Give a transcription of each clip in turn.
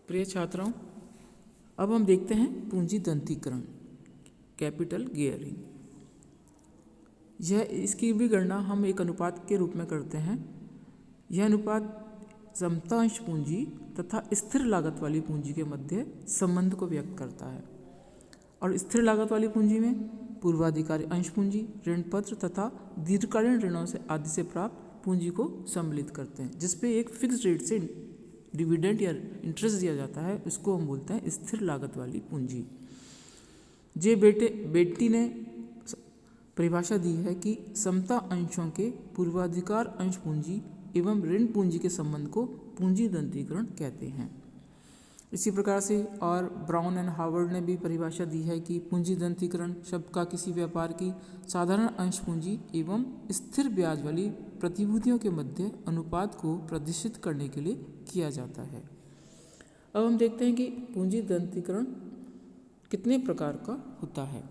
प्रिय छात्रों, अब हम देखते हैं पूंजी दंतीकरण, कैपिटल गियरिंग। यह इसकी भी गणना हम एक अनुपात के रूप में करते हैं। यह अनुपात समता अंश पूंजी तथा स्थिर लागत वाली पूंजी के मध्य संबंध को व्यक्त करता है। और स्थिर लागत वाली पूंजी में पूर्वाधिकारी अंश पूंजी, ऋण पत्र तथा दीर्घकालीन ऋणों से आदि से प्राप्त पूंजी को सम्मिलित करते हैं, जिसपे एक फिक्स रेट से डिविडेंड या इंटरेस्ट दिया जाता है। उसको हम बोलते हैं स्थिर लागत वाली पूंजी। बेटी ने परिभाषा दी है कि समता अंशों के पूर्वाधिकार अंश पूंजी एवं ऋण पूंजी के संबंध को पूंजी दंतीकरण कहते हैं। इसी प्रकार से और ब्राउन एंड हार्वर्ड ने भी परिभाषा दी है कि पूंजी दंतीकरण शब्द का किसी व्यापार की साधारण अंश पूंजी एवं स्थिर ब्याज वाली प्रतिभूतियों के मध्य अनुपात को प्रदर्शित करने के लिए किया जाता है। अब हम देखते हैं कि पूंजी दंतीकरण कितने प्रकार का होता है।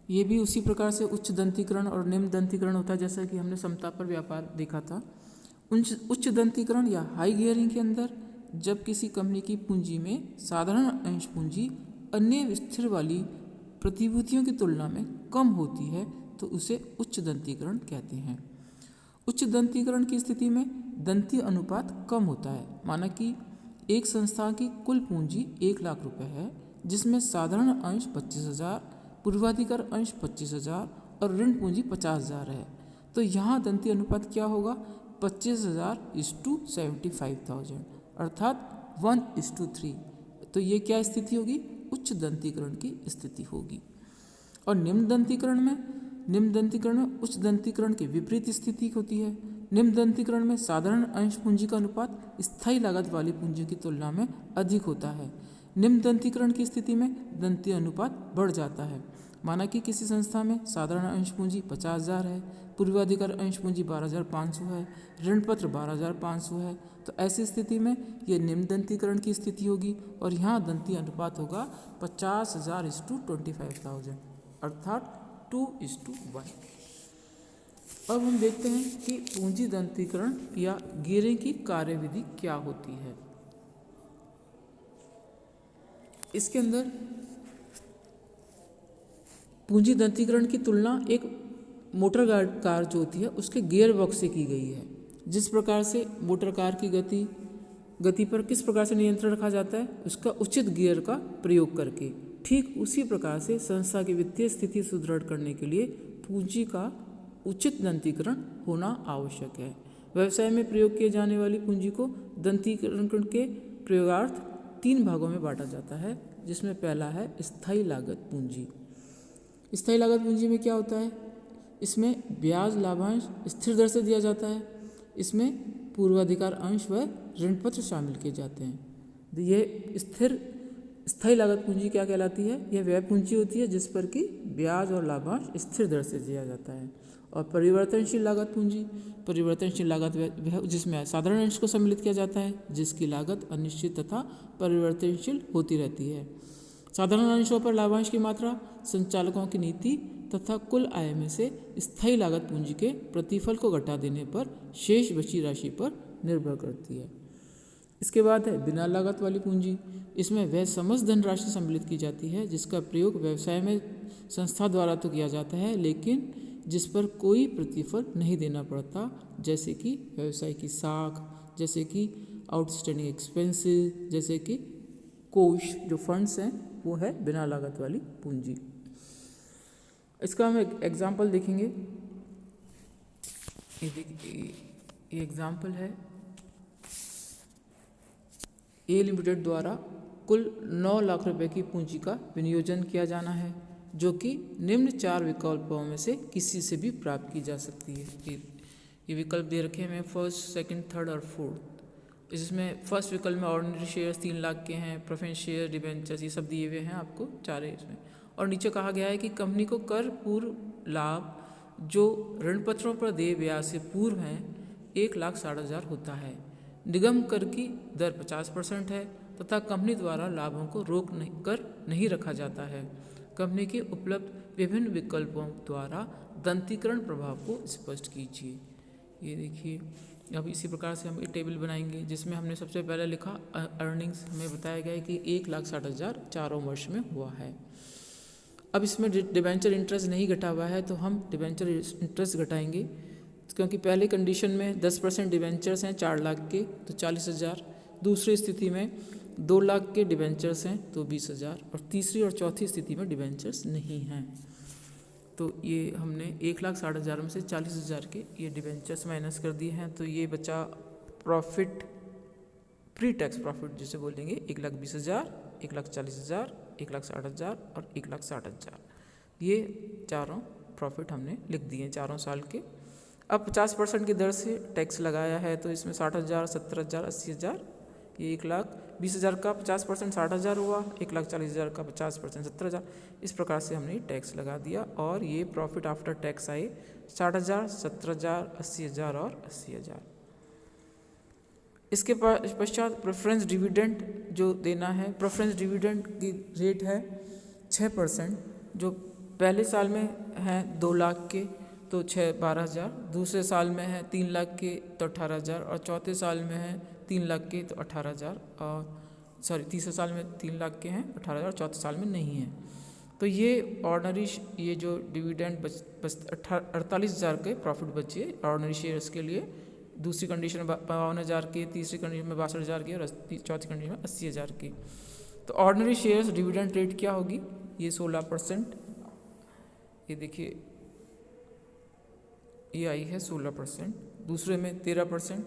ये भी उसी प्रकार से उच्च दंतीकरण और निम्न दंतीकरण होता है, जैसा कि हमने समता पर व्यापार देखा था। उच्च दंतीकरण या हाई गियरिंग के अंदर जब किसी कंपनी की पूंजी में साधारण अंश पूंजी अन्य स्थिर वाली प्रतिभूतियों की तुलना में कम होती है तो उसे उच्च दंतीकरण कहते हैं। उच्च दंतीकरण की स्थिति में दंती अनुपात कम होता है। माना कि एक संस्था की कुल पूंजी 1 लाख रुपए है, जिसमें साधारण अंश 25,000, पूर्वाधिकार अंश 25,000 और ऋण पूंजी 50,000 है। तो यहाँ दंती अनुपात क्या होगा? 25,000:75,000 अर्थात 1:3। तो ये क्या स्थिति होगी? उच्च दंतीकरण की स्थिति होगी। और निम्न दंतीकरण में उच्च दंतीकरण की विपरीत स्थिति होती है। निम्न दंतीकरण में साधारण अंश पूंजी का अनुपात स्थायी लागत वाली पूंजी की तुलना में अधिक होता है। निम्न दंतीकरण की स्थिति में दंती अनुपात बढ़ जाता है। माना कि किसी संस्था में साधारण अंश पूंजी 50,000 है, पूर्वाधिकार अंश पूंजी 12,500 है, ऋण पत्र 12,500 है। तो ऐसी स्थिति में यह निम्न दंतीकरण की स्थिति होगी और यहाँ दंती अनुपात होगा 50,000:25,000 अर्थात 2:1। अब हम देखते हैं कि पूंजी दंतीकरण या गियरिंग की कार्यविधि क्या होती है। इसके अंदर पूंजी दंतीकरण की तुलना एक मोटर कार जो होती है उसके गियर बॉक्स से की गई है। जिस प्रकार से मोटर कार की गति पर किस प्रकार से नियंत्रण रखा जाता है, उसका उचित गियर का प्रयोग करके, ठीक उसी प्रकार से संस्था की वित्तीय स्थिति सुदृढ़ करने के लिए पूंजी का उचित दंतीकरण होना आवश्यक है। व्यवसाय में प्रयोग किए जाने वाली पूंजी को दंतीकरण के प्रयोगार्थ 3 भागों में बांटा जाता है, जिसमें पहला है स्थायी लागत पूंजी। स्थायी लागत पूंजी में क्या होता है? इसमें ब्याज लाभांश स्थिर दर से दिया जाता है। इसमें पूर्वाधिकार अंश व ऋण पत्र शामिल किए जाते हैं। ये स्थायी लागत पूंजी क्या कहलाती है? यह वह पूंजी होती है जिस पर कि ब्याज और लाभांश स्थिर दर से दिया जाता है। और परिवर्तनशील लागत वह जिसमें साधारण अंश को सम्मिलित किया जाता है, जिसकी लागत अनिश्चित तथा परिवर्तनशील होती रहती है। साधारण अंशों पर लाभांश की मात्रा संचालकों की नीति तथा कुल आय में से स्थायी लागत पूंजी के प्रतिफल को घटा देने पर शेष बची राशि पर निर्भर करती है। इसके बाद है बिना लागत वाली पूंजी। इसमें वह समस्त धनराशि सम्मिलित की जाती है जिसका प्रयोग व्यवसाय में संस्था द्वारा तो किया जाता है, लेकिन जिस पर कोई प्रतिफल नहीं देना पड़ता, जैसे कि व्यवसाय की साख, जैसे कि आउटस्टैंडिंग एक्सपेंसेस, जैसे कि कोष जो फंड्स हैं, वो है बिना लागत वाली पूंजी। इसका हम एक एग्जाम्पल देखेंगे। ये एग्जाम्पल है ए लिमिटेड द्वारा कुल 9 लाख रुपए की पूंजी का विनियोजन किया जाना है, जो कि निम्न 4 विकल्पों में से किसी से भी प्राप्त की जा सकती है। ये विकल्प दे रखे हैं फर्स्ट, सेकंड, थर्ड और फोर्थ। इसमें फर्स्ट विकल्प में ऑर्डिनरी शेयर्स 3 लाख के हैं, प्रेफरेंस शेयर, डिबेंचर्स, ये सब दिए हुए हैं आपको 4 इसमें। और नीचे कहा गया है कि कंपनी को कर पूर्व लाभ जो ऋण पत्रों पर देय ब्याज से पूर्व हैं 1,60,000 होता है। निगम कर की दर 50% है तथा कंपनी द्वारा लाभों को रोक नहीं रखा जाता है। कंपनी के उपलब्ध विभिन्न विकल्पों द्वारा दंतीकरण प्रभाव को स्पष्ट कीजिए। ये देखिए अब इसी प्रकार से हम एक टेबल बनाएंगे जिसमें हमने सबसे पहले लिखा अर्निंग्स, हमें बताया गया है कि 1,60,000 चारों वर्ष में हुआ है। अब इसमें डिबेंचर इंटरेस्ट नहीं घटा हुआ है तो हम डिबेंचर इंटरेस्ट घटाएंगे, क्योंकि पहले कंडीशन में 10% डिबेंचर्स हैं 4 लाख के तो 40,000, दूसरी स्थिति में 2 लाख के डिबेंचर्स हैं तो 20,000, और तीसरी और चौथी स्थिति में डिबेंचर्स नहीं हैं। तो ये हमने 1,60,000 में से 40,000 के ये डिबेंचर्स माइनस कर दिए हैं, तो ये बचा प्रॉफिट, प्री टैक्स प्रॉफिट जिसे बोलेंगे 1,20,000, 1,40,000, 1,60,000 और 1,60,000। ये चारों प्रॉफिट हमने लिख दिए चारों साल के। अब 50% की दर से टैक्स लगाया है तो इसमें 60,000, 70,000, 80,000, ये 1,20,000 का 50% 60,000 हुआ, 1,40,000 का 50% 70,000। इस प्रकार से हमने टैक्स लगा दिया और ये प्रॉफिट आफ्टर टैक्स आए 60,000, 70,000, 80,000 और 80,000। इसके पश्चात प्रेफरेंस डिविडेंड जो देना है, प्रेफरेंस डिविडेंड की रेट है 6%, जो पहले साल में है 2 लाख के तो 12,000, दूसरे साल में है 3 लाख के तो 18,000, और चौथे साल में है 3 लाख के तो 18,000, और तीसरे साल में 3 लाख के हैं 18,000, चौथे साल में नहीं है। तो ये ऑर्डनरी, ये जो डिविडेंड 48,000 के प्रॉफिट बचे ऑर्डनरी शेयर्स के लिए, दूसरी कंडीशन में 52,000 की, तीसरी कंडीशन में 62,000 की और चौथी कंडीशन में 80,000 की। तो ऑर्डिनरी शेयर्स डिविडेंड रेट क्या होगी, ये 16%, ये देखिए ये आई है 16%, दूसरे में 13%,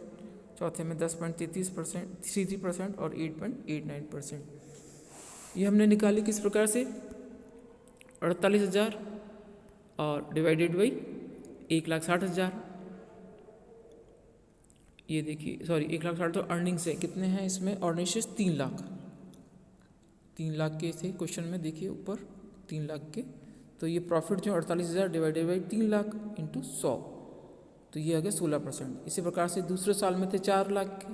चौथे में 10.33% और 8.89%। ये हमने निकाली किस प्रकार से, 48,000 और डिवाइडेड बाई 1,60,000। ये देखिए 1,60,000 तो अर्निंग्स है, कितने हैं इसमें अर्निंग शेयर्स 3 लाख के थे क्वेश्चन में, देखिए ऊपर 3 लाख के। तो ये प्रॉफिट जो 48,000 डिवाइडेड बाई 3 लाख इंटू 100, तो ये आ गया 16%। इसी प्रकार से दूसरे साल में थे 4 लाख के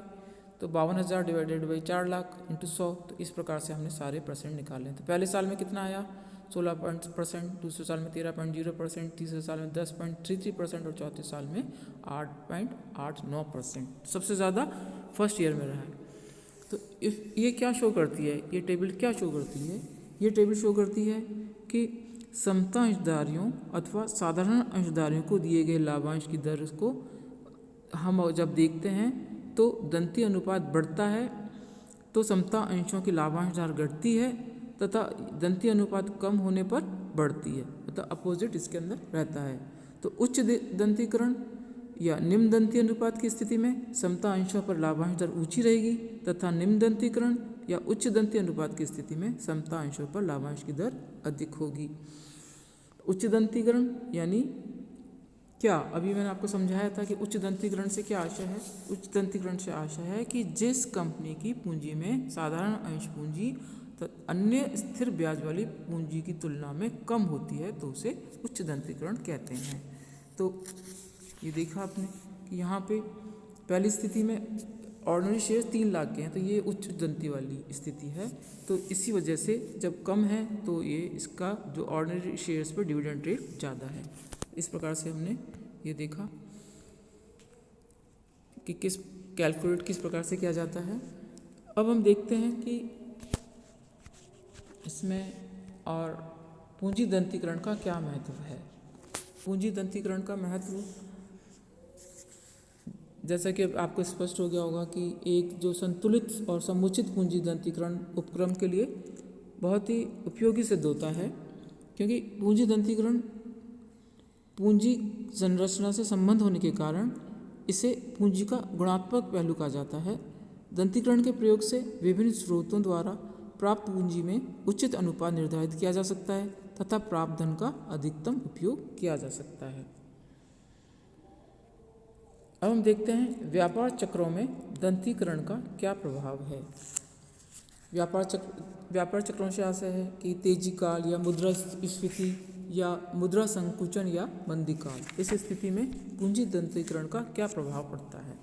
तो 52,000 डिवाइडेड बाई 4 लाख इंटू 100, तो इस प्रकार से हमने सारे परसेंट निकाले। तो पहले साल में कितना आया 16%, दूसरे साल में 13.0%, तीसरे साल में 10.33% और चौथे साल में 8.89%। सबसे ज़्यादा फर्स्ट ईयर में रहा है। तो ये क्या शो करती है, ये टेबल क्या शो करती है, ये टेबल शो करती है कि समता अंशधारियों अथवा साधारण अंशधारियों को दिए गए लाभांश की दर को हम जब देखते हैं तो दंती अनुपात बढ़ता है तो समता अंशों की लाभांश दर घटती है, तथा दंती अनुपात कम होने पर बढ़ती है, तथा अपोजिट इसके अंदर रहता है। तो उच्च दंतीकरण या निम्न दंती अनुपात की स्थिति में समता अंशों पर लाभांश दर ऊंची रहेगी, तथा निम्न दंतीकरण या उच्च दंती अनुपात की स्थिति में समता अंशों पर लाभांश की दर अधिक होगी। उच्च दंतीकरण यानी क्या, अभी मैंने आपको समझाया था कि उच्च दंतीकरण से क्या आशय है। उच्च दंतीकरण से आशय है कि जिस कंपनी की पूंजी में साधारण अंश पूंजी तो अन्य स्थिर ब्याज वाली पूंजी की तुलना में कम होती है तो उसे उच्च दंतीकरण कहते हैं। तो ये देखा आपने कि यहाँ पे पहली स्थिति में ऑर्डिनरी शेयर 3 लाख के हैं तो ये उच्च दंती वाली स्थिति है। तो इसी वजह से जब कम है तो ये इसका जो ऑर्डिनरी शेयर्स पर डिविडेंड रेट ज़्यादा है। इस प्रकार से हमने ये देखा कि किस कैलकुलेट किस प्रकार से किया जाता है। अब हम देखते हैं कि इसमें और पूंजी दंतीकरण का क्या महत्व है। पूंजी दंतीकरण का महत्व जैसा कि आपको स्पष्ट हो गया होगा कि एक जो संतुलित और समुचित पूंजी दंतीकरण उपक्रम के लिए बहुत ही उपयोगी सिद्ध होता है, क्योंकि पूंजी दंतीकरण पूंजी संरचना से संबंध होने के कारण इसे पूंजी का गुणात्मक पहलू कहा जाता है। दंतीकरण के प्रयोग से विभिन्न स्रोतों द्वारा प्राप्त पूंजी में उचित अनुपात निर्धारित किया जा सकता है तथा प्राप्त धन का अधिकतम उपयोग किया जा सकता है। अब हम देखते हैं व्यापार चक्रों में दंतीकरण का क्या प्रभाव है। व्यापार चक्रों से आशय है कि तेजी काल या मुद्रास्फीति या मुद्रा संकुचन या मंदी काल, इस स्थिति में पूंजी दंतीकरण का क्या प्रभाव पड़ता है।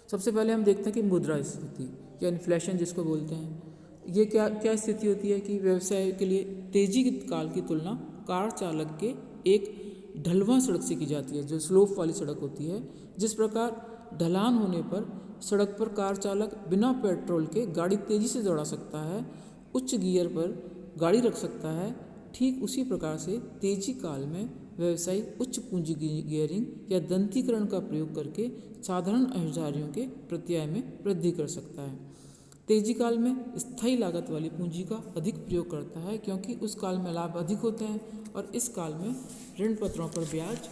सबसे पहले हम देखते हैं कि मुद्रास्फीति या इन्फ्लेशन जिसको बोलते हैं, ये क्या स्थिति होती है कि व्यवसाय के लिए तेजी काल की तुलना कार चालक के एक ढलवां सड़क से की जाती है, जो स्लोप वाली सड़क होती है। जिस प्रकार ढलान होने पर सड़क पर कार चालक बिना पेट्रोल के गाड़ी तेज़ी से दौड़ा सकता है, उच्च गियर पर गाड़ी रख सकता है, ठीक उसी प्रकार से तेजी काल में व्यवसायी उच्च पूंजी गियरिंग या दंतीकरण का प्रयोग करके साधारण अंशधारियों के प्रत्यय में वृद्धि कर सकता है। तेजी काल में स्थायी लागत वाली पूंजी का अधिक प्रयोग करता है, क्योंकि उस काल में लाभ अधिक होते हैं और इस काल में ऋण पत्रों पर ब्याज,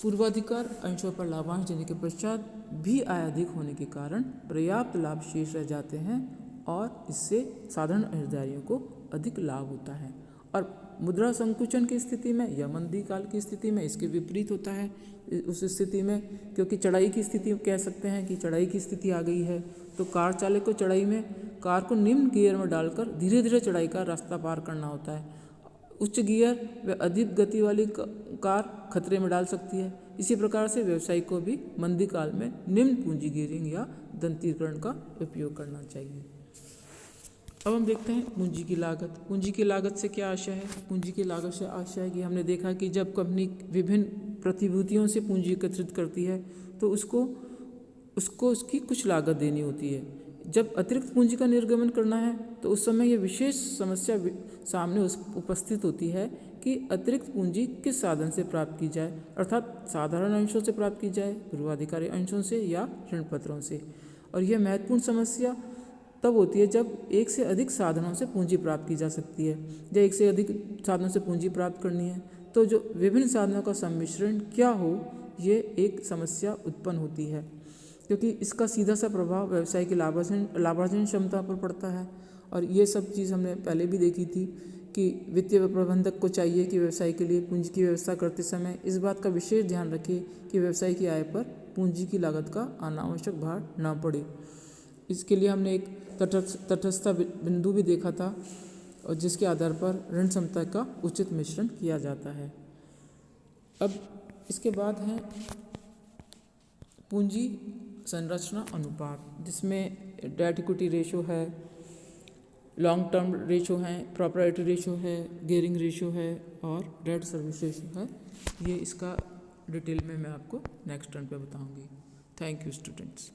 पूर्वाधिकार अंशों पर लाभांश देने के पश्चात भी आय अधिक होने के कारण पर्याप्त लाभ शेष रह जाते हैं और इससे साधारण अंशधारियों को अधिक लाभ होता है। और मुद्रा संकुचन की स्थिति में या मंदी काल की स्थिति में इसके विपरीत होता है। उस स्थिति में क्योंकि चढ़ाई की स्थिति कह सकते हैं कि चढ़ाई की स्थिति आ गई है, तो कार चालक को चढ़ाई में कार को निम्न गियर में डालकर धीरे धीरे चढ़ाई का रास्ता पार करना होता है। उच्च गियर व अधिक गति वाली कार खतरे में डाल सकती है। इसी प्रकार से व्यवसायी को भी मंदी काल में निम्न पूंजी गियरिंग या दंतीकरण का उपयोग करना चाहिए। अब हम देखते हैं पूंजी की लागत। पूंजी की लागत से क्या आशय है? पूंजी की लागत से आशय है कि हमने देखा कि जब कंपनी विभिन्न प्रतिभूतियों से पूंजी एकत्रित करती है तो उसको उसकी कुछ लागत देनी होती है। जब अतिरिक्त पूंजी का निर्गमन करना है तो उस समय यह विशेष समस्या सामने उपस्थित होती है कि अतिरिक्त पूंजी किस साधन से प्राप्त की जाए, अर्थात साधारण अंशों से प्राप्त की जाए, पूर्वाधिकारी अंशों से या ऋण पत्रों से। और यह महत्वपूर्ण समस्या तब होती है जब एक से अधिक साधनों से पूंजी प्राप्त की जा सकती है या एक से अधिक साधनों से पूंजी प्राप्त करनी है, तो जो विभिन्न साधनों का सम्मिश्रण क्या हो, ये एक समस्या उत्पन्न होती है, क्योंकि इसका सीधा सा प्रभाव व्यवसाय की लाभार्जन क्षमता पर पड़ता है। और ये सब चीज़ हमने पहले भी देखी थी कि वित्तीय प्रबंधक को चाहिए कि व्यवसाय के लिए पूंजी की व्यवस्था करते समय इस बात का विशेष ध्यान रखे कि व्यवसाय की आय पर पूंजी की लागत का अनावश्यक भार न पड़े। इसके लिए हमने एक तटस्थ बिंदु भी देखा था और जिसके आधार पर ऋण क्षमता का उचित मिश्रण किया जाता है। अब इसके बाद है पूंजी संरचना अनुपात, जिसमें डेट इक्विटी रेशो है, लॉन्ग टर्म रेशो है, प्रॉपर्टी रेशो है, गियरिंग रेशो है और डेट सर्विस रेशो है। ये इसका डिटेल में मैं आपको नेक्स्ट टर्न पे बताऊंगी। Thank you students.